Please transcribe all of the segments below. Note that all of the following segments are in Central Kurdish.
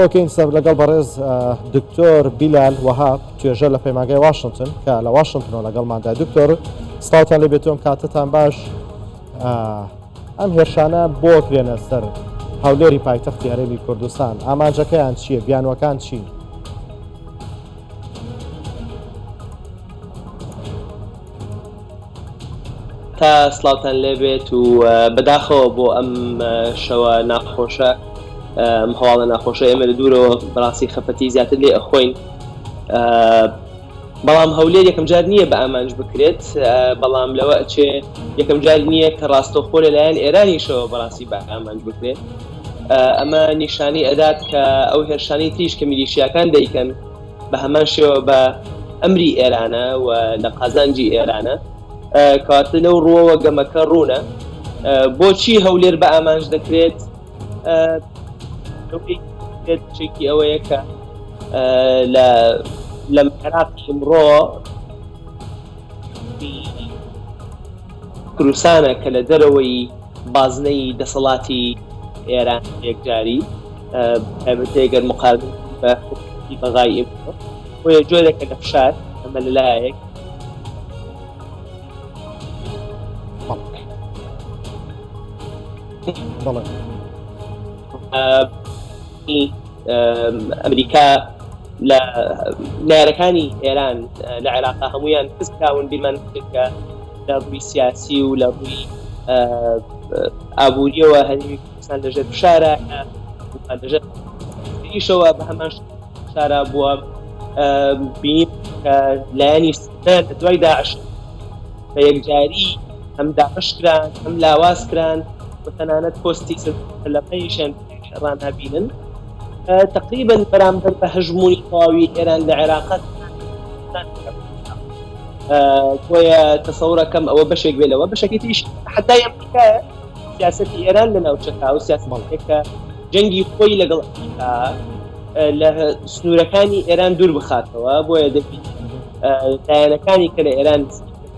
ئۆکەین سەر لەگەڵ بەڕێز دکتۆر بیلال وەهاب توێژە لە پەیمانگای واشنگتن کە لە واشنگتنەوە لەگەڵماندا. دکتۆر سڵاوتان لێ بێتۆم، کاتتان باش. ئەم هێرشانە بۆ کرێنە سەر هەولێری پایتەختی هەرێمی کوردستان، ئامانجەکەیان چییە؟ بیانوەکان چین؟ تا سڵاوتان لێبێت و بەداخەوە بۆ ئەم شەوە ناخۆشە، ئەم هەواڵە ناخۆشە ئێمە لە دوورەوە بەڕاستی خەفەتی زیاتر لێ ئەخۆین، بەڵام هەولێر یەکەم جار نییە بە ئامانج بکرێت، بەڵام لەوە ئەچێ یەکەم جار نییە کە ڕاستەوخۆ لەلایەن ئێرانیشەوە بەڕاستی بە ئامانج بکرێت. ئەمە نیشانی ئەدات کە ئەو هێرشانی تریش کە میلیشیاکان دەیکەن بە هەمان شێوە بە ئەمری ئێرانە و لە قازانجی ئێرانە، کاتە لەو ڕۆوە گەمەکە ڕوونە. بۆچی هەولێر بە ئامانج دەکرێت؟ چێکی ئەوەیە کە لە عێراقی ئەمڕۆ کوردستانە کە لە دەرەوەی بازنەی دەسەڵاتی ئێران یەکجاری تێگەر مقابل بە بەغای ئێمە بۆیە جۆرێکە لە فشار ئەمە لەلایەک ئەمریکا لە نارەکانی ئێران لە عێراقا هەمویان کەسکاون بیرمان کە لە ڕووی سیاسی و لە ڕووی ئابوووریەوە هەرێمی کوردستان لەژێر فشارە، لەژێر ئیشەوە بە هەمان فشارە بووە. بینیم کە لایەنی لە دوای داعش بە یەکجاری هەم داعش کران هەم لاواز کران و تەنانەت پۆستی سەلەقەیشیان ڕانابینن، تقریبا بەرامبەر بە هەژمونی تەواوی ئێران لە عێراقات بۆیە تەسەوڕەکەم ئەوە بەشێک بێ لەوە بەشێکی تریش حتا ئەمریکایە سیاسەتی ئێران لە ناوچەکە و سیاسەتێکە جەنگی خۆی لەگەڵ ئەمریکا لە سنوورەکانی ئێران دوور بخاتەوە، بۆیە دەبێت لایەنەکانی کە لە ئێران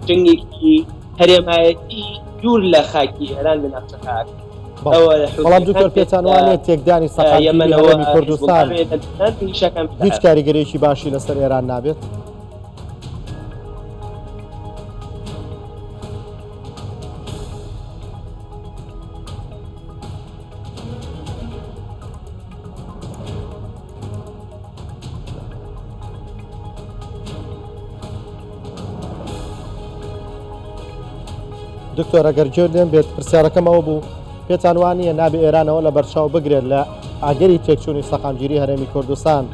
جەنگێکی هەرێمایەتی دوور لە خاکی ئێران لە ناوچەکە. بەڵام دوکتۆر پێتان وانێت تێکدانی سەقافی هەرێمی کوردستان هیچ کاریگەریەکی باشی لەسەر ئێران نابێت؟ دکتۆر ئەگەر گوێ لێم بێت پرسیارەکەم ئەوە بوو، پێتان وانییە نابێ ئێرانەوە لە بەرچاو بگرێت لە ئاگەری تێکچوونی سەقامگیری هەرێمی کوردستان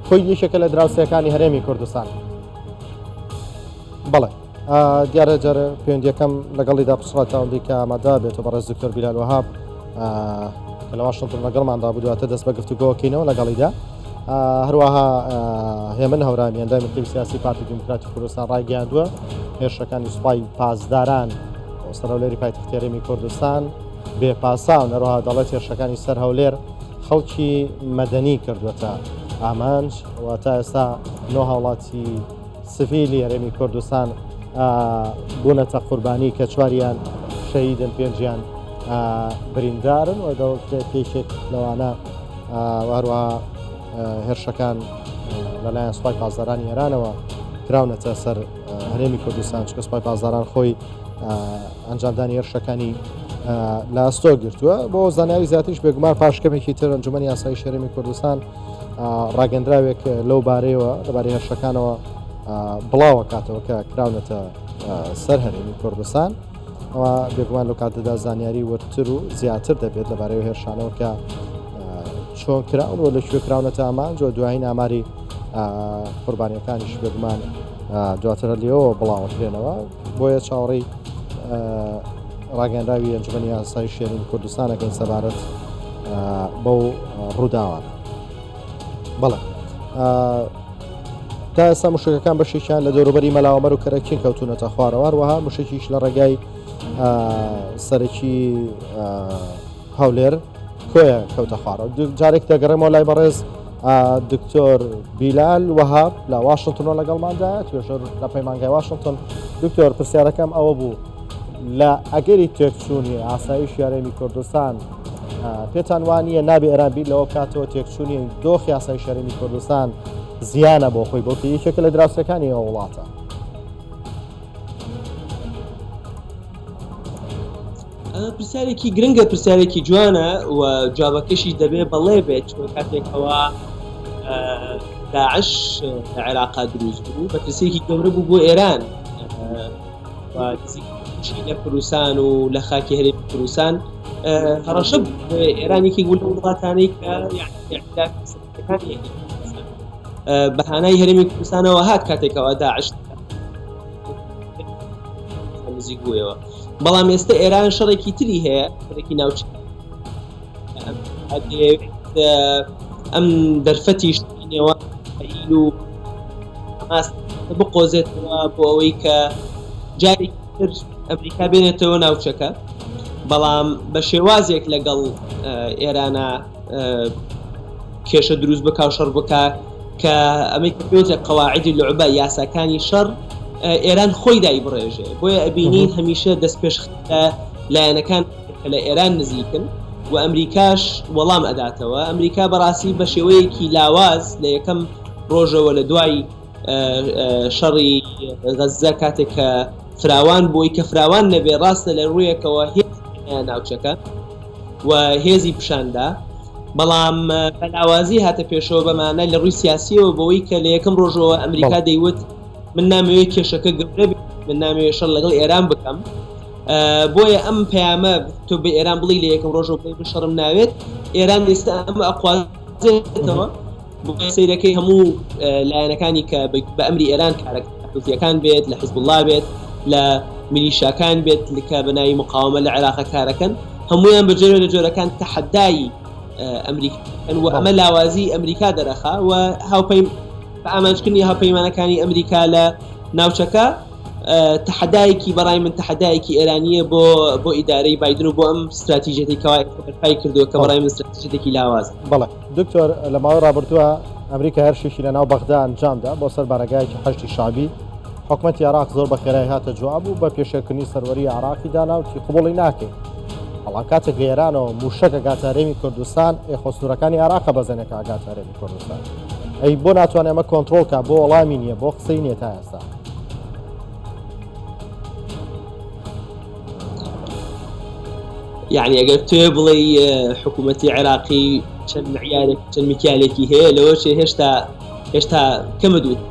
خۆی یەکێکە لە دراوسەکانی هەرێمی کوردستان؟ بەڵێ دیارە جارە پەیوەندیەکەم لەگەڵیدا پرسڕاتاوەندی کە ئامادە بێتەوە بەڕێز دکتۆر بیلال وەهاب کە لە واشنگتن لەگەڵماندا بوو دواتە دەست بە گفتوگۆکەینەوە لەگەڵیدا. هەروەها هێمن هەورامی ئەندامی مکتەبی سیاسی پارتی دیموکراتی کوردستان ڕایگەیاندووە هێرشەکانی سوپای پاسداران سەر هەولێری پایتەختی هەرێمی کوردستان بێپاساون، هەروەها دەڵێت هێرشەکانی سەر هەولێر خەڵکی مەدەنی کردووەتە ئامانج و تا ئێستا 9 هاوڵاتی سڤیلی هەرێمی کوردستان بوونەتە قوربانی کە 4یان شەهیدن، 5یان بریندارن و دەوڵێت پێشێک لەوانە هەروەها هێرشەکان لەلایەن سوپای پاسدارانی ئێرانەوە کراونەتە سەر هەرێمی کوردستان، چکە سوپای پاسداران خۆی ئەنجامدانی هێرشەکانی لە ئەستۆ گرتووە. بۆ زانیاری زیاتریش بێگومان پاشکەمێکی تر ئەنجومەنی یاسایی هەرێمی کوردستان ڕاگەندراوێک لەو بارەیەوە لەبارەی هێرشەکانەوە بڵاوە کاتەوە کە کراونەتە سەر هەرێمی کوردستان، ئەوە بێگومان لەو کاتەدا زانیاری وەرتر و زیاتر دەبێت لەبارەی هێرشانەوە کە چۆن کراون و لەکوێ کراونەتە ئامانج و دوایین ئاماری قوربانیەکانیش بێگومان دواتر لێەوە بڵاوەکرێنەوە. بۆیە چاوەڕێی ڕاگەندراوی ئەنجومەنی یاسایی هەرێمی کوردستانەکەین سەبارەت بەو ڕووداوانە. بەڵێ تا ئێستا موشکەکان بەشێکیان لە دەوروبەری مەلاوەمەر و کەرەکین کەوتونەتە خوارەوە، هەروەها موشکیش لە ڕێگای سەرەکی هەولێر کۆیە کەوتە خوارەوە. جارێک دەگەڕێمەوە لای بەڕێز دکتۆر بیلال وەهاب لە واشنگتنەوە لەگەڵماندا توێژەر لە پەیمانگای واشنگتن. دکتۆر پرسیارەکەم ئەوە بوو، لە ئەگەری تێکچوونی ئاسایشی هەرێمی کوردستان پێتان وانە نابێ ئێران بیت لەوە کاتەوە تێکچوونی دۆخ یاسای شەرێمی کوردستان زیانە بۆ خۆی بۆکە یەکێکە لە دراوسەکانی ئەو وڵاتە. پرسیارێکی گرنگە، پرسیارێکی جوانە و جوابەکەشی دەبێ بەڵێ بێت چۆن کاتێکەوە داعش لە عێراقا دروست بوو بە ترسێکی گەورە بوو بۆ ئێران لە کوردستان و لە خاکی هەرێمی کوردستان هەڕەشە ئێرانێکی گوڵ وڵاتانەی کە بەهانای هەرێمی کوردستانەوە هات کاتێکەوە داعش نزیک بوویەوە. بەڵام ئێستا ئێران شەڕێکی تری هەیە، شەڕێکی ناوچ ئەم دەرفەتی شتینەوە ئیل و ئەماس بقۆزێتەوە بۆ ئەوەی کە جارێکی تر ئەمریکا بێنێتەوە ناوچەکە، بەڵام بە شێوازێک لەگەڵ ئێرانە کێشە دروست بکە و شەڕ بکە کە ئەمریکا پێوتە قەواعیدی لعبە یاساکانی شەڕ ئێران خۆی دای بڕێژێ. بۆیە ئەبینین هەمیشە دەست پێشخستە لایەنەکان کە لە ئێران نزیکن و ئەمریکاش وەڵام ئەداتەوە. ئەمریکا بەڕاستی بە شێوەیەکی لاواز لە یەکەم ڕۆژەوە لە دوای شەڕی غەزە کاتێک کە فراوان بۆی کە فراوان نەبێ ڕاستە لە ڕوویەکەوە ناوچەکە و هێزی پیشاندا، بەڵام بەلاوازی هاتە پێشەوە بەمانە لە ڕووی سیاسیەوە بەوەی کە لە یەکەم ڕۆژەوە ئەمریکا دەیوت من نامەوێت کێشەکە گەورە بێت، من نامەوێت شەڕ لەگەڵ ئێران بکەم. بۆیە ئەم پەیامە تۆ بە ئێران بڵی لە یەکەم ڕۆژەوە بڵی شەڕم ناوێت، ئێران ئێستا ئەمە ئەقوازێتەوە بۆ سەیرەکەی هەموو لایەنەکانی کە بە ئەمری ئێران کارەکان بێت، لە حیزب الله بێت، لە میلیشاکان بێت کە بەناوی مقاومە لە عێراق کارەکەن، هەمویان بەجێرە لە جۆرەکان تەحەدای ئەمریکان و ئەمە لاوازی ئەمریکا دەرەخا و بە ئامانجکردنی هاوپەیمانەکانی ئەمریکا لە ناوچەکە تەحەدایەکی بەڕای من تەحەدایەکی ئێرانیە بۆ ئیدارەی بایدن و بۆ ئەم استراتیژیەتی کەوای بەرپای کردووە کە بەڕای من استراتیژیەتێکی لاواز. بەڵێ دکتۆر لە ماوەی ڕابردووە ئەمریکا هەرشێکی لە ناو بەغدا ئەنجامدا بۆ سەر بارەگایەکی حەشتی شعبی. حکوومەتی عێراق زۆر بە خێرای هاتە جواب و بە پێشێکردنی سەروەری عێراقی داناوتی قبوڵی ناکەین. بەڵام کاتێک گێرانەوە موشەکە گاتارێمی کوردستان خۆسوورەکانی عێراق بەزێنێکە گاتارێمی کوردستان. ئەی بۆ ناتوانێت ئەمە کۆنتڕۆڵکە بۆ وەڵامی نییە بۆ قسەی نییە تا ئێستا. یعنی ئەگەر تۆ بڵێ حکوومەتی عێراقی چەند معیارێک چەند میکیالێکی هەیە لەوە هێشتا کەمە دوت.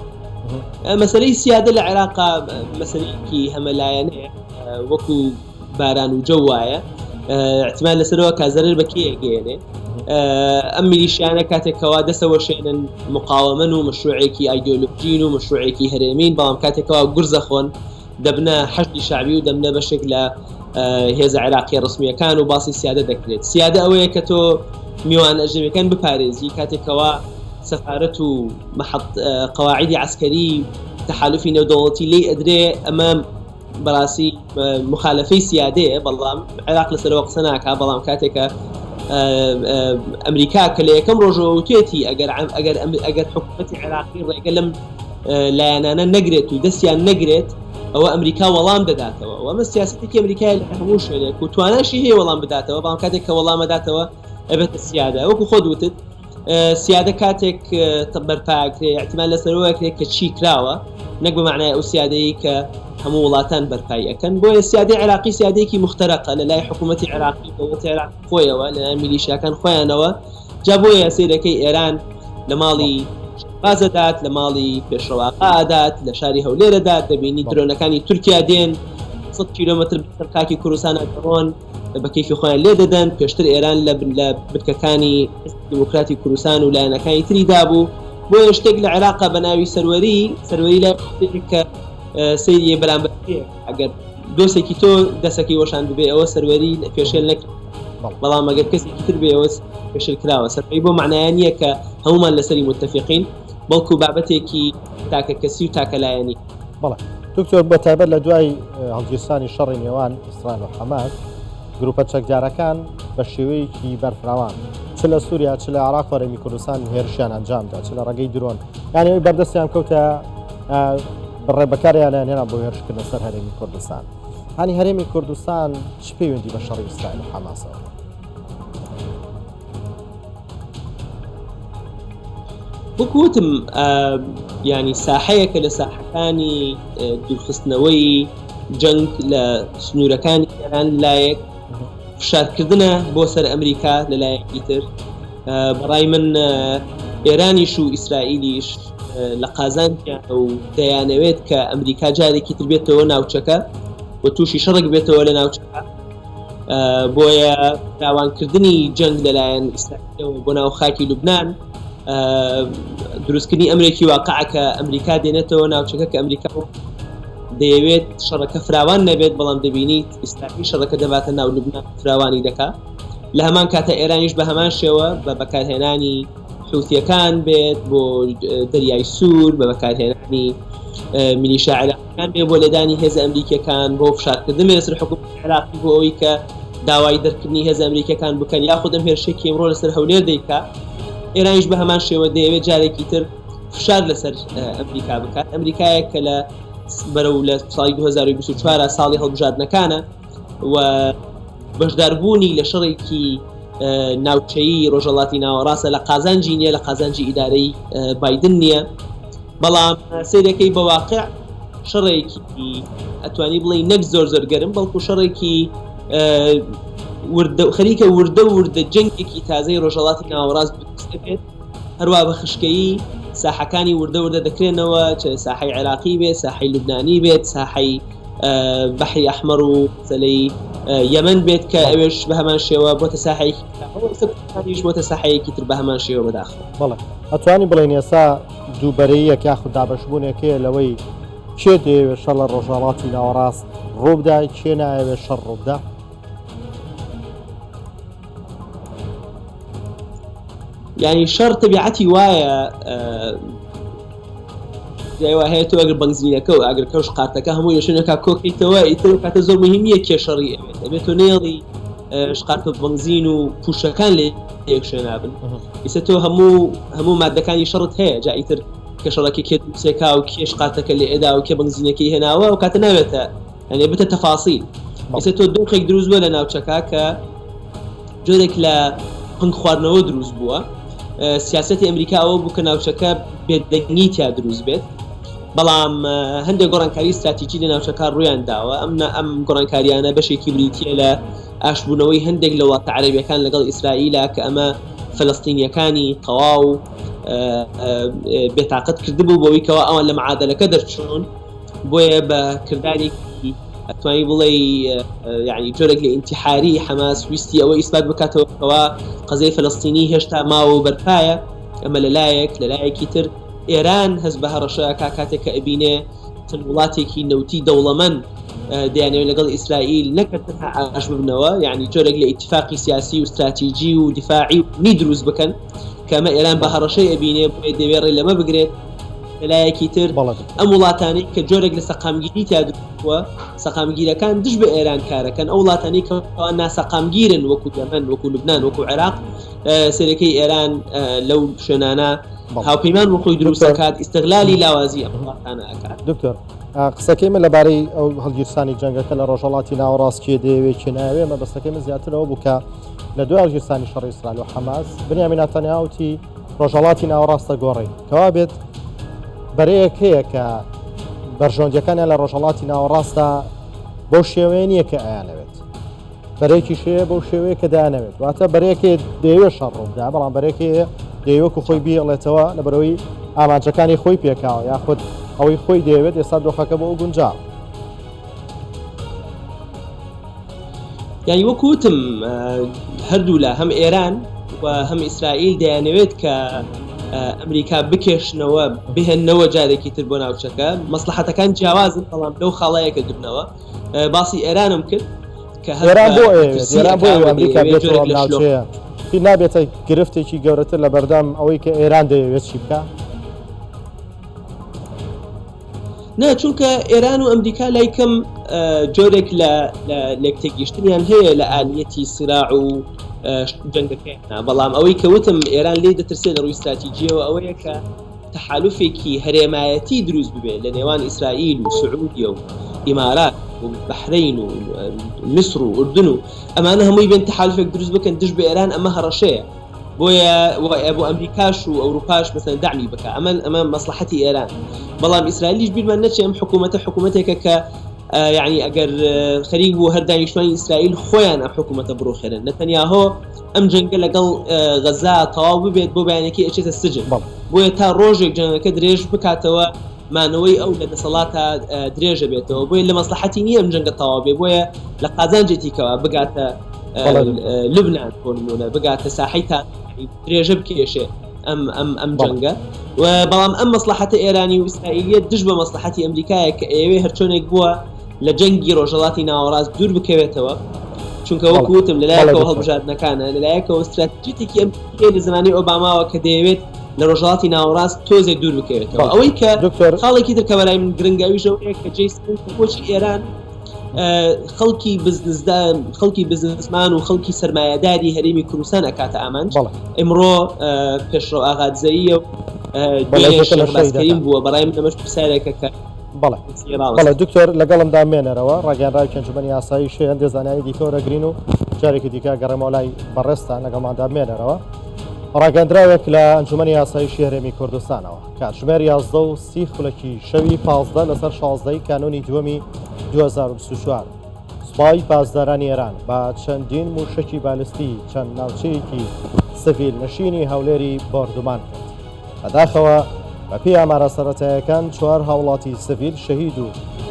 مەسەلەی سیادە لە عێراقا مەسەلەیەکی هەمەلایەنەیە وەکو باران و جەو وایە، احتمال لەسەرەوە کازەرر بە کێ گەێنێ. ئەم میلیشیانە کاتێکەوە دەسەوە شوێنن مقاومەن و مەشروعێکی ئایدۆلۆژین و مەشروعێکی هەرێمین، بەڵام کاتێکەوە گورزە خۆن دەبنە حەشتی شعبی و دەبنە بەشێک لە هێزە عێراقی ڕسمیەکان و باسی سیادە دەکرێت. سیادە ئەوەیە کە تۆ میوان ئەژەمیەکان بپارێزی کاتێکەوە سەفارەت و قەواعیدی عسکەری تەحالوفی نێودەوڵەتی لێی ئەدرێ. ئەمە بەڕاستی مخالفەی سیادەیە، بەڵام عێراق لەسەرەوە قسە ناکا. بەڵام کاتێکە ئەمریکا کە لە یەکەم ڕۆژەوە وتێتی ئەگەر حکوومەتی عێراقی ڕێگە لەم لایەنانە نەگرێت و دەستیان نەگرێت ئەوە ئەمریکا وەڵام دەداتەوە. و ئەمە سیاسەتێکی ئەمریکای لە هەموو شوێنێک و تواناشی هەیە وەڵام بداتەوە، بەڵام کاتێک کە وەڵامە داتەوە ئەبێتە سیادە. وەکو خۆت وتت سیادە کاتێک بەرپاکرێ احتمال لەسەرەوەکرێت کە چی کراوە، نەک بە معنای ئەو سیادەیە کە هەموو وڵاتان بەرپای ئەەکەن. بۆیە سیادەی عێراقی سیادەیەکی مختەرەقە لە لای حکوومەتی عێراقی دەوڵەتی عێراق خۆیەوە، لە لای میلیشیاکان خۆیانەوە. جا بۆیە سەیرەکەی ئێران لە ماڵی بازەدات، لە ماڵی پێشڕەواقەدات، لە شاری هەولێرەدات، دەبینی درۆنەکانی تورکیا دێن 100 کیلۆمەتر کاکی کوردستان ئەگەڕۆن بە کەیفی خۆیان لێ دەدەن. پێشتر ئێران لە بنکەکانی دیموکراتی کوردستان و لایەنەکانی تری دابوو. بۆیە شتێک لە عێراقا بە ناوی سەروەری لای کە سەیریە بەرامبەر ئەگەر دۆسێکی تۆ دەسەکەی وەشان ببێ ئەوە سەروەری پێشێل نەکرد، بەڵام ئەگەر کەسێکی تر بێ ئەوە پێشێل کراوە. سەرپەی بۆ معنایان نییە کە هەمومان لەسەری متفقین، بەڵکو بابەتێکی تاکە کەسی و تاکەلایەنی. بەڵێ دکتۆر بە تایبەت لە دوای هەڵگیرسانی شەڕی نێوان ئیسرائیل و حەماس گروپە چەکدارەکان بە شێوەیەکی بەرفراوان چ لە سووریا چ لە عێراق و هەرێمی کوردستان هێرشیان ئەنجامدا، چ لە ڕێگەی درۆن، یعنی ئەوەی بەردەستیان کەوتە بەڕێبەکاریان هێنا بۆ هێرشکردن سەر هەرێمی کوردستان. هەنی هەرێمی کوردستان چ پەیوەندی بە شەڕی ئیسرائیل و حەماسەوە؟ بکوتم ینی ساحەیەکە لە ساحەکانی دوورخستنەوەی جەنگ لە سنوورەکانی ئێران لایەک فشارکردنە بۆ سەر ئەمریکا لەلایەکی تر. بەڕای من ئێرانیش و ئیسرائیلیش لە قازانیان و دەیانەوێت کە ئەمریکا جارێکی تر بێتەوە ناوچەکە و تووشی شەڕێک بێتەوە لە ناوچەکە. بۆیە داوانکردنی جەنگ لەلایەن ئیسرائیلەوە بۆ ناو خاکی لوبنان دروستکردنی ئەمریکی واقعکە ئەمریکا دێنێتەوە ناوچەکە کە ئەمریکا دەیەوێت شەڕەکە فراوان نەبێت، بەڵام دەبینیت ئیسرائیل شەڕەکە دەباتە ناو لوبنان فراوانی دەکات. لە هەمان کاتە ئێرانیش بە هەمان شێوە بە بەکارهێنانی حوتیەکان بێت بۆ دەریای سوور، بە بەکارهێنانی میلیشا عێراقیەکان بێت بۆ لەدانی هێز ئەمریکیەکان بۆ فشارکردن لەسەر حکومەتی عێراقی بۆ ئەوەی کە داوای دەرکردنی هێز ئەمریکیەکان بکەن یاخود ئەم هێرشێکی ئەمڕۆ لەسەر هەولێر دەیکات. ئێرانیش بە هەمان شێوە دەیەوێت جارێکی تر فشار لەسەر ئەمریکا بکات. ئەمریکایەک کە لە بەرەو لە ساڵی 2024 ساڵی هەڵبژاردنەکانە و بەشداربوونی لە شەڕێکی ناوچەیی ڕۆژهەڵاتی ناوەڕاستە لە قازانجی نییە، لە قازانجی ئیدارەی بایدن نییە، بەڵام سیرەکەی بە واقع شەڕێکی ئەتوانی بڵێ نەک زۆر زۆر گەرم بەڵکو شەڕێکی خەریکە وردە جەنگێکی تازەی ڕۆژهەڵاتی ناوەڕاست دروست بێت. هەروە بە خشکەیی ساحەکانی وردە دەکرێنەوە، چ ساحەی عێراقی بێت، ساحەی لوبنانی بێت، ساحەی بەحری ئەحمەر و سەلەی یەمەن بێت کە ئەوێش بە هەمان شێوە بۆتە ساحەیەکیش بۆتە ساحەیەکی تر بە هەمان شێوە بەداخەوە. بەڵێ ئەتوانی بڵێن ئێستا دووبەرەیەک یاخود دابەشبوونێکەیە لەوەی کێ دەیەوێت شەڕ لە ڕۆژهەڵاتی ناوەڕاست ڕووبدا، کێ نایەوێت شەڕ ڕووبدا؟ یعنی شەڕ تەبیعەتی وایە جایوا هەیە تۆ ئەگەر بەنزینەکە و ئەگەر کەوش قارتەکە هەموو یەشێنەکە کۆکەیتەوە ئیتر کاتە زۆر مهمیە کێ شەڕی ئەوێت دەبێت تۆ نێڵی شقارتە بەنزین و پوشەکان لێ یەکشێنابن. ئیسە تۆ هەموو مادەکانی شەڕت هەیە جا ئیتر کە شەڕەکە کێ سێکا و کێ شقارتەکە لێ ئێدا و کێ بەنزینەکەی هێناوە و کاتە ناوێتە هەنێ بتە تەفاسیل. ئیسە تۆ دۆخێک دروست بووە لە ناوچەکە کە جۆرێک لە پنگ خواردنەوە دروست بووە. سیاسەتی ئەمریکا ئەوە بوو کە ناوچەکە بێدەنگی تیا دروست بێت، بەڵام هەندێک گۆڕانکاری استراتیجی لە ناوچەکان ڕوویان داوە. ئەم گۆڕانکاریانە بەشێکی بریتیە لە ئاشبوونەوەی هەندێک لە وڵاتە عەرەبیەکان لەگەڵ ئیسرائیلە کە ئەمە فەلەستینیەکانی تەواو بێتاقەت کردبوو بۆەوەی کەەوە ئەوان لە معادلەکە دەرچوون. بۆیە بە کردارێکی ئەتوانی بڵێ یعنی جۆرێک لە ئینتیحاری حەماس ویستی ئەوە ئیسبات بکاتەوەەوە قەزەی فەلەستینی هێشتا ماوە بەرپایە. ئەمە لەلایەکی تر ئێران هەست بە هەڕەشەیە کاتێک کە ئەبینێ چەند وڵاتێکی نەوتی دەوڵەمەند دەیانەوێت لەگەڵ ئیسرائیل نەکە تەنها ئاش ببنەوە، یعنی جۆرێک لە ئیتفاقی سیاسی و استراتیجی و دیفاعی نی دروست بکەن کە ئەمە ئێران بە هەڕەشەی ئەبینێ بۆیە دەوێت ڕێ لەمە بگرێت. لەلایەکی تر ئەم وڵاتانەی کە جۆرێک لە سەقامگیری تا دروستبووە، سەقامگیرەکان دش بە ئێران کارەکەن. ئەو وڵاتانەی کە ناسەقامگیرن وەکو یەمەن، وەکو لوبنان، وەکو عێراق، سەرەکەی ئێران لەو شوێنانە هاوپەیمان بۆ خۆی دروستەکات، ئیستیغلالی لاوازی ئەم وڵاتانە ئەکات. دکتۆر قسەکەی من لەبارەی ئەو هەڵگیرسانی جەنگەکە لە ڕۆژهەڵاتی ناوەڕاست کێ دەیەوێت کێ نایەوێت، مەبەستەکەی من زیاترەوە بوو کە لە دوای هەڵگیرسانی شەڕی ئیسرائیل و حەماس بنیامین نەتەنیاهوتی ڕۆژهەڵاتی ناوەڕاستە گۆڕی، کەوا بێت بەرەیەک هەیە کە بەرژۆندیەکانیان لە ڕۆژهەڵاتی ناوەڕاستە بەو شێوەیە نییە کە ئەیانەوێت، بەرەیەکی شەیە بەو شێوەیە کە دایانەوێت، واتە بەرەیەکێ دەیەوێت شەڕ ڕووبدا، بەڵام بەرەیەکێ دەیەوەکو خۆی بیڵێتەوە لە بەرەوەی ئامانجەکانی خۆی پێکاوە یاخود ئەوەی خۆی دەیەوێت ئێستا دۆخەکە بۆ گونجا. یعنی وەکوتم هەردوو لە هەم ئێران و هەم ئیسرائیل دەیانەوێت کە ئەمریکا بکێشنەوە بهێننەوە جارێکی تر بۆ ناوچەکە. مەسلحەتەکان جیاوازن، بەڵام لەو خاڵایەکە دبنەوە. باسی ئێرانم کرد کە ئێران بۆ ئەمریکا بێتەوە ناوچەیە پێ نابێتە گرفتێکی گەورەتر لە بەردەم ئەوەی کە ئێران دەیەوێت چی بکە؟ نه، چونکە ئێران و ئەمریکا لای کەم جۆرێک لە لێکتێگەیشتنیان هەیە لە ئالیەتی سراع و جەنگەکەیانە، بەڵام ئەوەی کەوتم ئێران لێ دەترسێت لە ڕووی استراتیجیەوە ئەوەیە کە تەحالوفێکی هەرێمایەتی دروست ببێت لە نێوان ئیسرائیل و سعودیە و ئیمارات و بەحرین و میسر و ئوردن و ئەمانە هەمووی بێن تەحالوفێک دروست بکەن دژ بە ئێران. ئەمە هەڕەشەیە بۆیە بۆ ئەمریکاش و ئەوروپاش مەسەن دامی بکە ئەمە مەسلحەتی ئێران بەڵام ئیسرائیلیش بیرمان نەچێ ئەم حکوومەتێکە کە یعنی ئەگەر خەریک بوو هەر دانیشتوانی ئیسرائیل خۆیان ئەم حکوومەتە بڕۆخێنن نەتەنیاهۆ ئەم جەنگە لەگەڵ غەزا تەواو ببێت بۆ بەیانێکی ئەچێتە سجن بۆیە تا ڕۆژێک جەنگەکە درێژ بکاتەوە مانەوەی ئەو لە دەسەڵاتە درێژە بێتەوە بۆیە لە مەسلحەتی نییە ئەم جەنگە تەواو بێ بۆیە لە قازانجێتیکەوە بگاتە لبنان بۆ نمونە بگاتە ساحەی تا درێژە بکێشێ ئەم جەنگە و بەڵام ئەم مەسلحەتە ئێرانی و ئیسرائیلیە دژ بە مەسلحەتی ئەمریکایە کە ئێوێ هەرچۆنێک بووە لە جەنگی ڕۆژهەڵاتی ناوەڕاست دوور بکەوێتەوە چونکە وەکوتم لەلایەکەوە هەڵبژاردنەکانە لەلایەکەوە استراتیجیتێکی ئەم لە زمانی ئۆباماوە کە دەیەوێت لە ڕۆژهەڵاتی ناوەڕاست تۆزێک دوور بکەوێتەوە ئەوەی کە خاڵێکی تر کە بەلای من گرنگاویشەوەیە کە جیسن بۆچی ئێران خەڵکی بزنسمان و خەڵکی سەرمایه‌داری هەرێمی کوردستان ئەکاتە ئامانج ئەمڕۆ پێشڕۆ ئاغادزەییە بەڵێ بووە بەڕای من ئەمەش پرسیارێکە کە بەڵێ دکتۆر لەگەڵمدا مێنەرەوە ڕاگەیاندراوی ئەنجومەنی یاسایی شێن دێزانانی دیکە وەرەگرین و جارێکی دیکە گەڕێمەوە لای بەڕێستان لەگەڵماندا مێنەرەوە ڕاگەاندراوێک لە ئەنجومەنی یاسایی هەرێمی کوردستانەوە کاتژمێر 11 خولەکی شەوی 15 لەسەر 16 کانۆنی دووەمی 2024 سوپای پاسدارانی ئێران بە چەندین موشکی بالستی چەند ناوچەیەکی سڤیل نشینی هەولێری بۆردومان کرد بەداخەوە بەپێی ئامارە سەرەتاییەکان 4 هاوڵاتی سڤیل شەهید و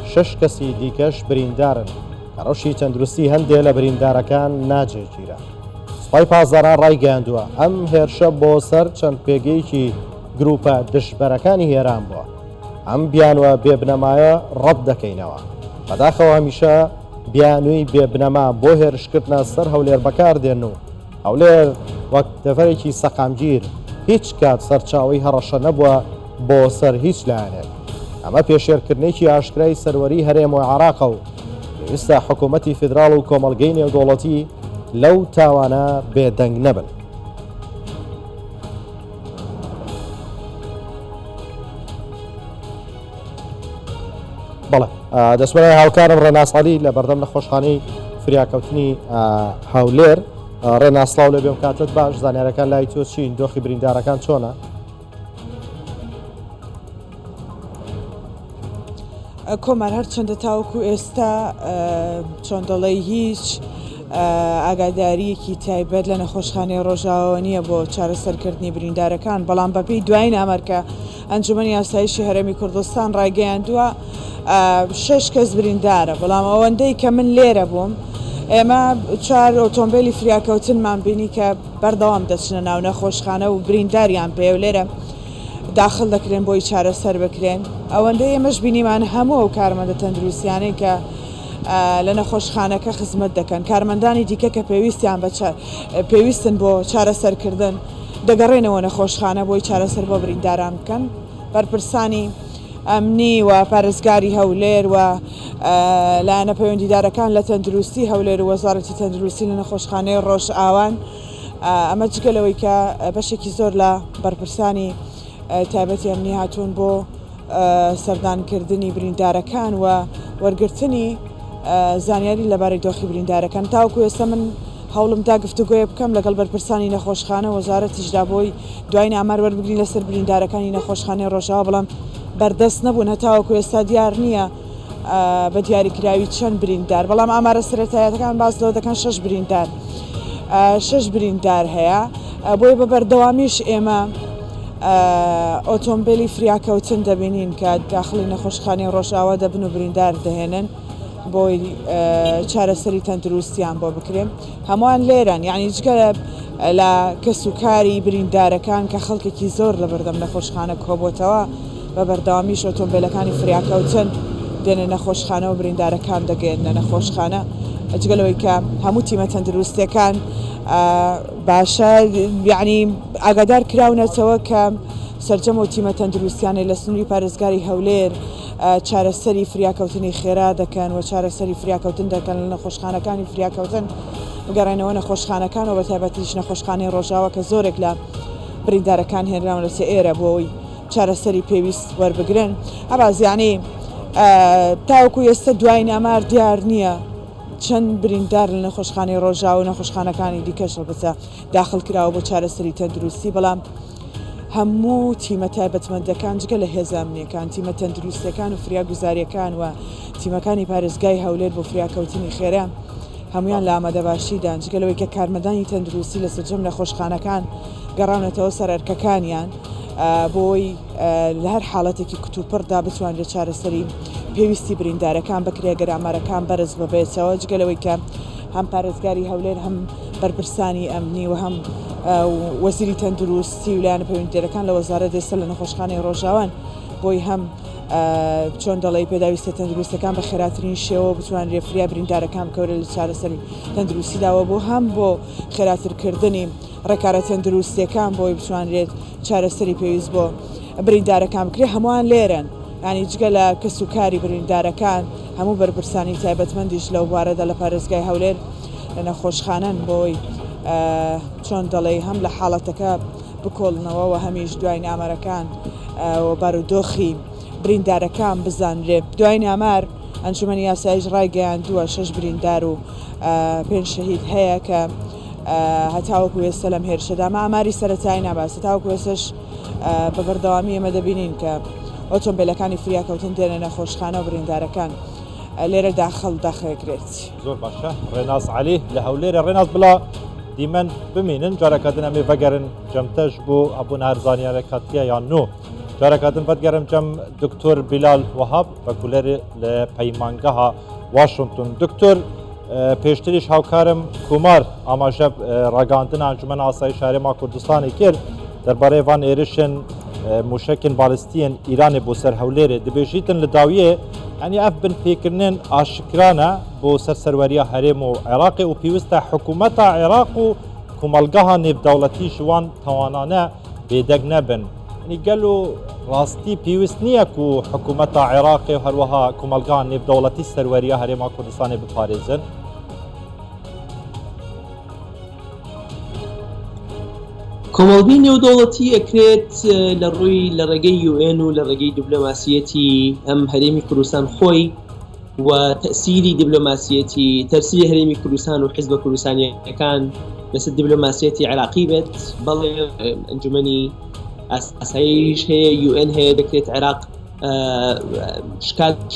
6 کەسی دیکەش بریندارن کە ڕەوشی تەندروستی هەندێک لە بریندارەکان ناجێگیرە سوپای پاسداران ڕایگەیاندووە ئەم هێرشە بۆ سەر چەند پێگەیەکی گروپە دژبەرەکانی هێران بووە ئەم بیانوە بێبنەمایە ڕەت دەکەینەوە بەداخەوە هەمیشە بیانووی بێبنەما بۆ هێرشکردنە سەر هەولێر بەکاردێن و هەولێر وەک دەڤەرێکی سەقامگیر هیچ کات سەرچاوی هەڕەشە نەبووە بۆ سەر هیچ لایەنێک ئەمە پێشێرکردنێکی ئاشکرای سەروەری هەرێم و عێراقە و پێویستە حکوومەتی فیدراڵ و کۆمەڵگەی نێودوڵەتی لەو تاوانە بێدەنگ نەبن بەڵێ دەسوەرای هاوکارم ڕێناساڵی لە بەردەم نەخۆشخانەی فریاکەوتنی هەولێر ڕێناسڵاو لە بێم کاتت باش زانیارەکان لای تۆ چین دۆخی بریندارەکان چۆنە؟ کۆمار هەرچەندە تاوەکو ئێستا چۆن دەڵێ هیچ ئاگاداریەکی تایبەت لە نەخۆشخانەی ڕۆژاوە نییە بۆ چارەسەرکردنی بریندارەکان بەڵام بەپێی دوای ئەمەرکە ئەنجومەنی یاساییی هەرێمی کوردستان ڕایگەیاندووە 6 کەس بریندارە بەڵام ئەوەندەی کە من لێرە بووم ئێمە 4 ئۆتۆمبیلی فریاکەوتنمان بینی کە بەردەوام دەچنە ناو نەخۆشخانە و برینداریان پێ و لێرە داخل دەکرێن بۆی چارەسەر بکرێن ئەوەندەی ئێمەش بینیمان هەموو ئەو کارمەندە تەندروستیانەی کە لە نەخۆشخانەکە خزمەت دەکەن کارمەندانی دیکە کە پێویستن بۆ چارەسەرکردن دەگەڕێنەوە نەخۆشخانە بۆی چارەسەر بۆ برینداران بکەن بەرپرسانی ئەمنی و پارێزگاری هەولێر و لایەنە پەیوەندیدارەکان لە تەندروستی هەولێر و وەزارەتی تەندروستی لە نەخۆشخانەی ڕۆژ ئاوان ئەمە جگەلەوەی کە بەشێکی زۆر لە بەرپرسانی تایبەتی ئەمنی هاتوون بۆ سەردانکردنی بریندارەکان و وەرگرتنی زانیاری لەبارەی دۆخی بریندارەکان تاوەکو ئێستا من هەوڵمدا گفتوگۆیە بکەم لەگەڵ بەرپرسانی نەخۆشخانە وەزارەتیشدا بۆی دوای ئامار وەربگرین لەسەر بریندارەکانی نەخۆشخانەی ڕۆژاوە بەڵام بەردەست نەبوون هەتاوەکو ئێستا دیار نییە بە دیاریکراوی چەند بریندار بەڵام ئامارە سەرەتاییەکان باس لەوە دەکەن 6 بریندار 6 بریندار هەیە بۆی بە بەردەوامیش ئێمە ئۆتۆمبیلی فریاکەوتن دەبینین کە داخلی نەخۆشخانەی ڕۆژاوە دەبن و بریندار دەهێنن بۆی چارەسەری تەندروستیان بۆ بکرێن هەمووان لێرن یعنی جگە لە کەسوکاری بریندارەکان کە خەڵکێکی زۆر لە بەردەم نەخۆشخانە کۆبووتەوە بە بەردەوامیش ئۆتۆمبیلەکانی فریاکەوتن دێنە نەخۆشخانە و بریندارەکان دەگەێنە نەخۆشخانە جگەلەوەی کە هەموو تیمە تەندروستیەکان باشە یعنی ئاگادار کراونەتەوە کە سەرجەم و تیمە تەندروستیانەی لە سنووری پارێزگاری هەولێر چارەسەری فریاکەوتنی خێرا دەکەن و چارەسەری فریاکەوتن دەکەن لە نەخۆشخانەکانی فریاکەوتن بگەڕێنەوە نەخۆشخانەکان و بە تایبەتیش نەخۆشخانەی ڕۆژاوە کە زۆرێک لە بریندارەکان هێنراون لەسێ ئێرە بۆەوەی چارەسەری پێویست وەربگرن ئەبازیانی تاوەکو ئێستا دوای ئامار دیار نییە چەند بریندار لە نەخۆشخانەی ڕۆژاو و نەخۆشخانەکانی دیکەش بەسە داخل کراوە بۆ چارەسەری تەندروستی بەڵام هەموو تیمە تایبەتمەندەکان جگە لە هێز ئەمنیەکان تیمە تەندروستیەکان و فریاگوزاریەکان و تیمەکانی پارێزگای هەولێر بۆ فریاکەوتنی خێرا هەمویان لە ئامادەباشیدان جگەلەوەی کە کارمەدانی تەندروستی لە سەرجەم نەخۆشخانەکان گەڕاونەتەوە سەرەرکەکانیان بۆی لە هەر حاڵەتێکی کتوپڕدا بتوانرێت چارەسەری پێویستی بریندارەکان بکرێ گەرامەرەکان بەرز ببێتەوە جگەلەوەی کە هەم پارێزگاری هەولێر هەم بەرپرسانی ئەمنی و هەم وەزیری تەندروستی و لایەنە پەیوەندیدەرەکان لە وەزارەت دەستە لە نەخۆشخانەی ڕۆژاوان بۆی هەم چۆن دەڵی پێداویستە تەندروستەکان بە خێراترین شێوە بتوانرێت فریا بریندارەکان بکەورە لە چارەسەری تەندروستیداوە بۆ هەم بۆ خێراترکردنی ڕێکارە تەندروستیەکان بۆی بتوانرێت چارەسەری پێویست بۆ بریندارەکان بکرێت هەمووان لێرن ینی جگە لە کەسوکاری بریندارەکان هەموو بەرپرسانی تایبەتمەندیش لەو بارەدا لە پارێزگای هەولێر لە نەخۆشخانەن بۆی چۆن دەڵێ هەم لە حاڵەتەکە بکۆڵنەوە و هەمیش دوای نامەرەکان و بارودۆخی بریندارەکان بزانرێت دوای نامار ئەنجومەنی یاساییش ڕایگەیاندووە 6 بریندار و 5 شەهید هەیە کە هەتاوەکو ئێستا لەم هێرشەدا ئاماری سەرەتایی ناباس تاوەکو ئێستش بە بەردەوامی ئێمە دەبینین کە ئۆتۆمبیلەکانی فریاکەوتن دێنە نەخۆشخانە و بریندارەکان لێرە داخەکرێت. زۆر باشە ڕێناز عەلی لە هەولێرە ڕێناز بڵا دیمەن بمینن جارەکەدن ئەمێ بەگەرن جەمتەش بۆ ئەبوون هەرزانیارەکەتیە یان نۆ جارەکەدن بەدگەرم جەم دکتۆر بیلال وەهاب بەکولەر لە پەیمانگەها واشنگتن دکتۆر پێشتریش هاوکارم کومار ئاماژە ڕاگەاندنا ئەنجومەن ئاسایی شارێما کوردستانی کرد دەربارەی ڤان ئێرشن موشکên balîstiyên Îranê بۆ ser Hewlêrê dibêjîtin li dawiyê yanî ev bin pêkirinin aşikran e bo ser serweriya herêm û Iraqê û pîwîst e hikûmeta Iraq û komelgeha nêvdewletî ji wan tawanane bêdeng nebin. Yanî gelo rastî pîwîst niye ku hikûmeta Iraqê û herwiha komelgeha nêvdewletî serweriya herêma Kurdistanê biparêzin? کۆمەڵگەی نێودەوڵەتی ئەکرێت لە ڕووی لە ڕێگەی UN و لە ڕێگەی دیبلۆماسیەتی ئەم هەرێمی کوردستان خۆی و تەسیری دیبلۆماسیەتی تەرسیلی هەرێمی کوردستان و حیزبە کوردستانیەکان لەسەر دیبلۆماسیەتی عێراقی بێت بەڵێ ئەنجومەنی ئاساییش هەیە UN هەیە دەکرێت عێراق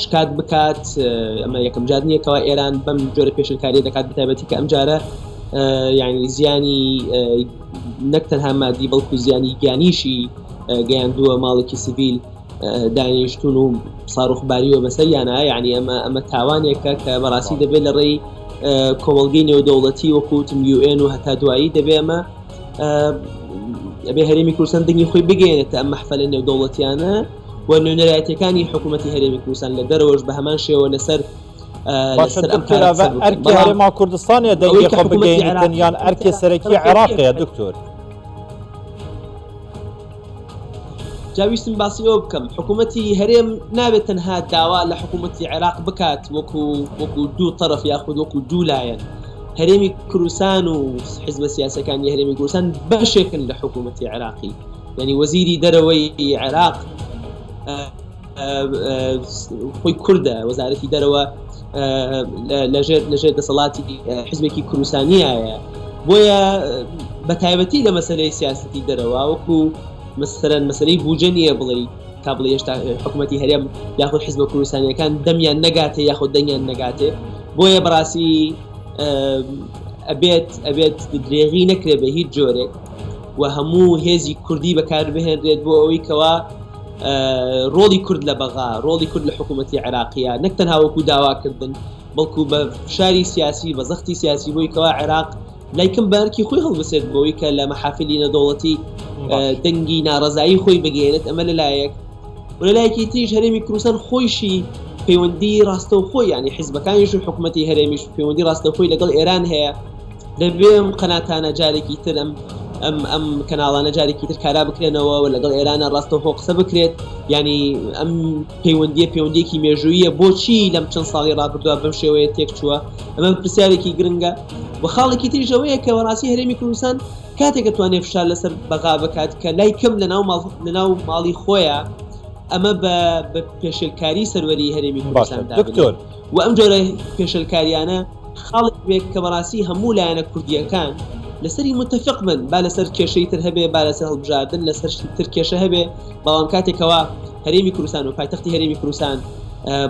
شکات بکات ئەمە یەکەم جار نییەکەوە ئێران بەم جۆرە پێشنکاری دەکات بەتایبەتی کە ئەم جارە یعنی زیانی نەک تەنها مادی بەڵکو زیانی گیانیشی گەیاندووە ماڵێکی سیڤیل دانیشتون و ساڕوخباریەوە بەسەریانە یعنی ئەمە تاوانێکە کە بەڕاستی دەبێت لە ڕێی کۆمەڵگەی نێودەوڵەتی وەکوتم UN و هەتا دوایی دەبێ ئەمە ئەبێ هەرێمی کوردستان دەنگی خۆی بگەێنێتە ئەم مەحفەلە نێودەوڵەتیانە و نوێنەرایەتەکانی حکوومەتی هەرێمی کوردستان لە دەرەوەش بە هەمان شێوە لەسەر ئەرکی هەرێما کوردستانە دەنگی خۆ بگەێنێتن یان ئەرکی سەرەکی عێراقیە دکتۆر جاویستم باسی ئەوە بکەم حکوومەتی هەرێم نابێت تەنها داوا لە حکوومەتی عێراق بکات وەکو دوو طرف یاخود وەکو دوو لایەن هەرێمی کوردستان و حیزبە سیاسەکانی هەرێمی کوردستان بەشێکن لە حکوومەتی عێراقی یعنی وەزیری دەرەوەی عێراق خۆی کوردە وەزارەتی دەرەوە لەژێر دەسەڵاتی حیزبێکی کوردستانیایە بۆیە بە تایبەتی لە مەسەلەی سیاسەتی دەرەوە وەکو مەسەرەن مەسەلەی بوجە نییە بڵێ تا بڵێ هێشتا حکوومەتی هەرێم یاخود حیزبە کوردستانیەکان دەمیان نەگاتێ یاخود دەنگیان نەگاتێ بۆیە بەڕاستی ئەبێت درێغی نەکرێ بە هیچ جۆرێک و هەموو هێزی کوردی بەکاربهێنرێت بۆ ئەوەی کەوا ڕۆڵی کورد لە بەغا ڕۆڵی کورد لە حکوومەتی عێراقیە نەک تەنها وەکو داواکردن بەڵکو بە فشاری سیاسی بە زەختی سیاسی بۆی کەوا عێراق لایکم بەرکی خۆی هەڵبسێت بۆی کە لە مەحافلی نەدەوڵەتی دەنگی ناڕەزایی خۆی بگەێنێت ئەمە لەلایەک و لەلایەکی تریش هەرێمی کوردستان خۆیشی پەیوەندی ڕاستەوخۆی ینی حیزبەکانیش و حکوومەتی هەرێمیش پەیوەندی ڕاستەوخۆی لەگەڵ ئێران هەیە دەبێم قەناتانە جارێکی تر ئەم کەناڵانە جارێکی تر کارا بکرێنەوە و لەگەڵ ئێرانە ڕاستەوخۆ قسە بکرێت ینی ئەم پەیوەندیەکی مێژوویە بۆچی لەم چەند ساڵی ڕابردووە بەم شێوەیە تێک چووە ئەمە پرسیارێکی گرنگە و خاڵێکی تریژەوەیە کە وەڕاستی هەرێمی کوردستان کاتێک دەتوانێت فشار لەسەر بەغا بکات کە لای کەم لەناو ماڵی خۆیە ئەمە بە پێشێلکاری سەروەری هەرێمی کوردستان دکتۆر و ئەم جۆرە پێشێلکاریانە خاڵێک بێت کە بەڕاستی هەموو لایەنە کوردیەکان لەسەری متفق بن، با لەسەر کێشەی تر هەبێ، با لەسەر هەڵبژاردن لەسەر تر کێشە هەبێ، بەڵام کاتێکەوە هەرێمی کوردستان و پایتەختی هەرێمی کوردستان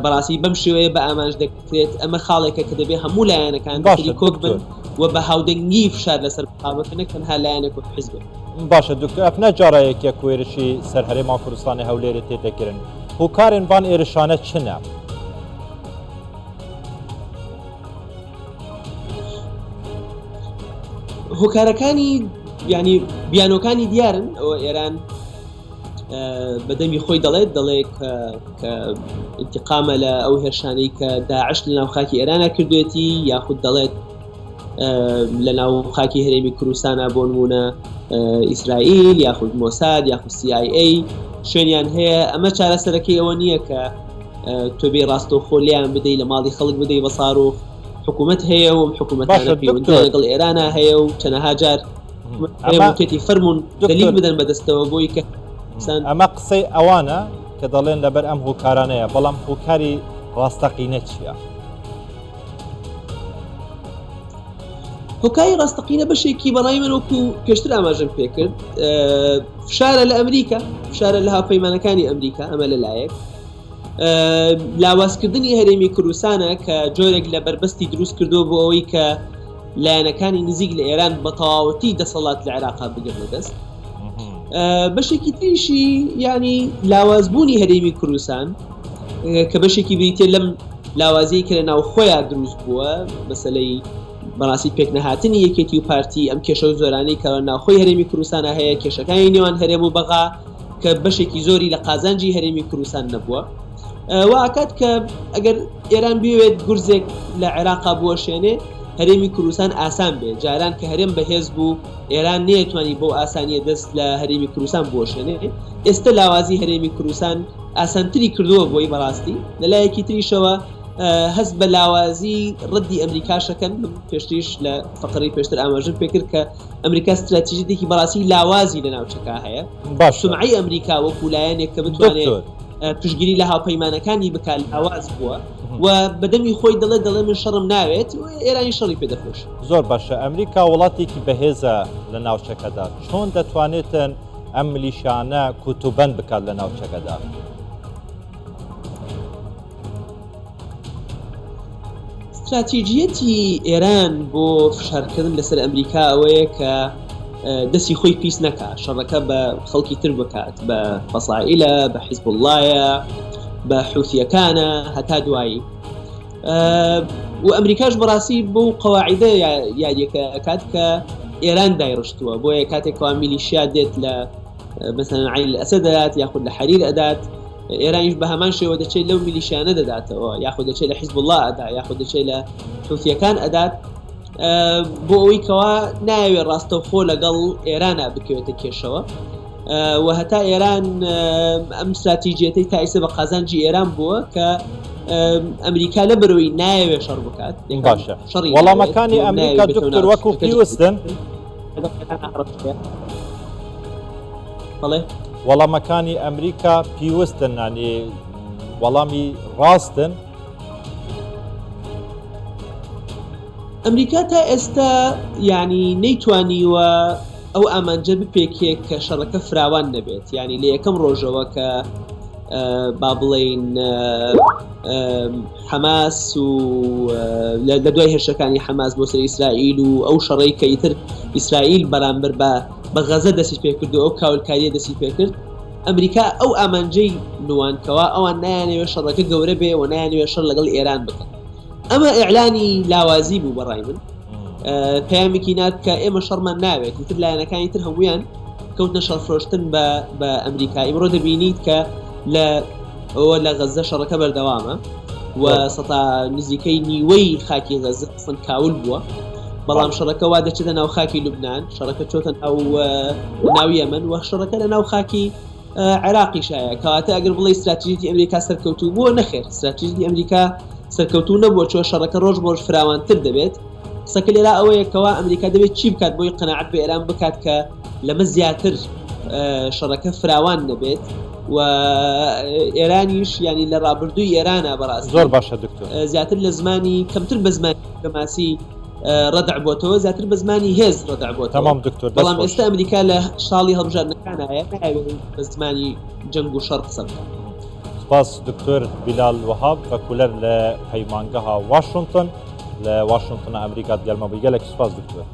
بەڕاستی بەم شێوەیە بە ئامانج دەکرێت. ئەمە خاڵێکە کە دەبێت هەموو لایەنەکان بەری کۆک بن و بە هاودەنگی فشار لەسەر بقابەکە نەک تەنها لایەنێک و حیزب. باشە دکتۆر، ئەفنە جارایەکە کوێرشی سەر هەرێما کوردستانی هەولێرە تێدەگرن هۆکارێن وان ئێرشانە چنە؟ هۆکارەکانی ینی بیانۆکانی دیارن. ئەوە ئێران بەدەمی خۆی دەڵێت کە انتقامە لە ئەو هێرشانەی کە داعش لە ناو خاکی ئێرانە کردوێتی، یاخود دەڵێت لە ناو خاکی هەرێمی کوردستانە بۆ نمونە ئیسرائیل یاخود مۆساد یاخود CIA شوێنیان هەیە. ئەمە چارەسەرەکەی ئەوە نییە کە تۆ بێ ڕاستەوخۆ لیان بدەی لە ماڵی خەڵک بدەی بە ساڕۆخ. حکوومەت هەیە و حکوومەتانە پەیوەندی لەگەڵ ئێرانە هەیە و چەندەها جار کێتی فەرمونون دەلیل بدەن بەدەستەوە بۆی کە ئەمە قسەی ئەوانە کە دەڵێن لەبەر ئەم هۆکارانەیە، بەڵام هۆکاری ڕاستەقینە چییە؟ هۆکاری ڕاستەقینە بەشێکی بەڵای من وەکو پێشتر ئاماژەم پێ کرد فشارە لە ئەمریکا، فشارە لە هاوپەیمانەکانی ئەمریکا. ئەمە لەلایەک لاوازکردنی هەرێمی کوردستانە کە جۆرێک لە بربەستی دروست کردو بۆ ئەوەی کە لایەنەکانی نزیک لە ئێران بە تەواوەتی دەسەڵات لە عێراقا بگرنە دەست. بەشێکی تریشی ینی لاوازبوونی هەرێمی کوردستان کە بەشێکی بریتێ لەم لاوازەیە کە لە ناو خۆیان دروست بووە، مەسەلەی بەڕاستی پێک نەهاتنی یەکێتی و پارتی ئەم کێشە و زۆرانەی کە ناوخۆی هەرێمی کوردستانە هەیە، کێشەکانی نێوان هەرێم و بەغا کە بەشێکی زۆری لە قازانجی هەرێمی کوردستان نەبووە. واکات کە ئەگەر ئێران بوێت گورزێک لە عێراقا بوەشێنێ هەرێمی کوردستان ئاسان بێ، جاران کە هەرێم بەهێز بوو ئێران نێتوانی بۆ ئاسانیە دەست لە هەرێمی کوردستان بوەشێنێ. ئێستا لاوازی هەرێمی کوردستان ئاسانتری کردووە بۆی بەڕاستی. لەلایەکی تریشەوە هەست بە لاوازی ڕەدی ئەمریکاشەکەن. پێشتریش لە فقڕی پێشتر ئاماژەم پێکرد کە ئەمریکا استراتیژیەکی بەڕاستی لاوازی لە ناوچەکە هەیە. سمعی ئەمریکا وەکو لایەنێک کە بتوانێت پشتگیری لە هاوپەیمانەکانی بکات لاواز بووە و بەدەمی خۆی دەڵێ من شەڕم ناوێت و ئێرانی شەڕی پێدەفرۆش. زۆر باشە. ئەمریکا وڵاتێکی بەهێزە لە ناوچەکەدا، چۆن دەتوانێتن ئەم ملیشانە کوتوبەند بکات لە ناوچەکەدا؟ استراتیژیەتی ئێران بۆ فشارکردن لەسەر ئەمریکا ئەوەیە کە دەستی خۆی پیس نەکات، شەڕەکە بە خەڵکی تر بکات، بە فەسائیلە، بە حیزب اللهە، بە حوثیەکانە هەتا دوایی. و ئەمریکاش بەڕاستی بۆ قەواعیدە یادیەکە کات کە ئێران دایڕشتووە، بۆیە کاتێکەوە میلیشیا دێت لە مثلا عین ئەسەد دەدات یاخود لە حەریر ئەدات، ئێرانیش بە هەمان شێوە دەچێت لەو میلیشیانە دەداتەوە، یاخود دەچێت لە حیزب الله ئەدا، یاخود دەچێت لە حوثیەکان ئەدات، بۆ ئەوەی کەوا ناوێت ڕاستەوخۆ لەگەڵ ئێرانە بکەوێتە کێشەوە. و هەتا ئێران ئەم استراتیژیەتەی تا ئێستا بە قازانجی ئێران بووە کە ئەمریکا لە بەرەوەی نایەوێت شەڕ بکات. باشە. وەڵامەکانی ئەمریکا دکتۆر وەکو پیوەستن بەڵێ وەڵامەکانی ئەمریکا پیوەستن، نانی وەڵامی ڕاستن. ئەمریکا تا ئێستا ینی نەیتوانیوە ئەو ئامانجە بپێکێک کە شەڕەکە فراوان نەبێت. ینی لە یەکەم ڕۆژەوە کە با بڵێن حەماس و لە دوای هێرشەکانی حەماس بۆ سەر ئیسرائیل و ئەو شەڕەی کە ئیتر ئیسرائیل بەرامبەر بە غەزە دەستی پێکرد و ئەو کاولکاریە دەستی پێکرد، ئەمریکا ئەو ئامانجەی نوانکەوە ئەوان نایانەوێت شەڕەکە گەورە بێ و نایانەوێت شەڕ لەگەڵ ئێران بکەن. ئەمە ئیعلانی لاوازی بوو بەڕای من، پەیامێکی نات کە ئێمە شەڕمان ناوێت، تر لایەنەکانی تر هەمویان کەوتنە شەڕفرۆشتن بە ئەمریکا. ئیمڕۆ دەبینیت کە لە غەزە شەڕەکە بەردەوامە و سەتا نزیکەی نیوەی خاکی غەزە کاول بووە، بەڵام شەڕەکە وا دەچێتە ناو خاکی لوبنان، شەڕەکە چۆتە ناو یەمەن و شەڕەکە لە ناو خاکی عێراقیشایە. کەواتە ئەگەر بڵێ استراتیژیەتی ئەمریکا سەرکەوتوو بووە، نەخێر، استراتیژیەتی ئەمریکا سەرکەوتوو نەبووە، چۆ شەڕەکە ڕۆژ بۆ ڕۆژ فراوانتر دەبێت. قسەکە لێرا ئەوەیە کەوا ئەمریکا دەبێت چی بکات بۆی قەناعەت بە ئێران بکات کە لەمە زیاتر شەڕەکە فراوان نەبێت و ئێرانیش ینی لە ڕابردووی ئێرانە بەڕاستی زۆر باشە دکتۆر، زیاتر لە زمانی کەمتر بە زمانی دیپلۆماسی ڕەدع بۆتەوە زیاتر بە زمانی هێز ڕەدع بۆتەوە تمام دکتۆر بەڵام دەست ئێستا ئەمریکا لە شاڵی هەڵبژاردنەکانایە ناوێت بە زمانی جەنگ و شەڕ قسە بکات. سپاس دکتۆر بیلال وهاب ڤەکولەر لە پەیمانگەها واشنگتن لە واشنگتن ئەمریکا گەلمە بگەلێک سپاس دکتۆر.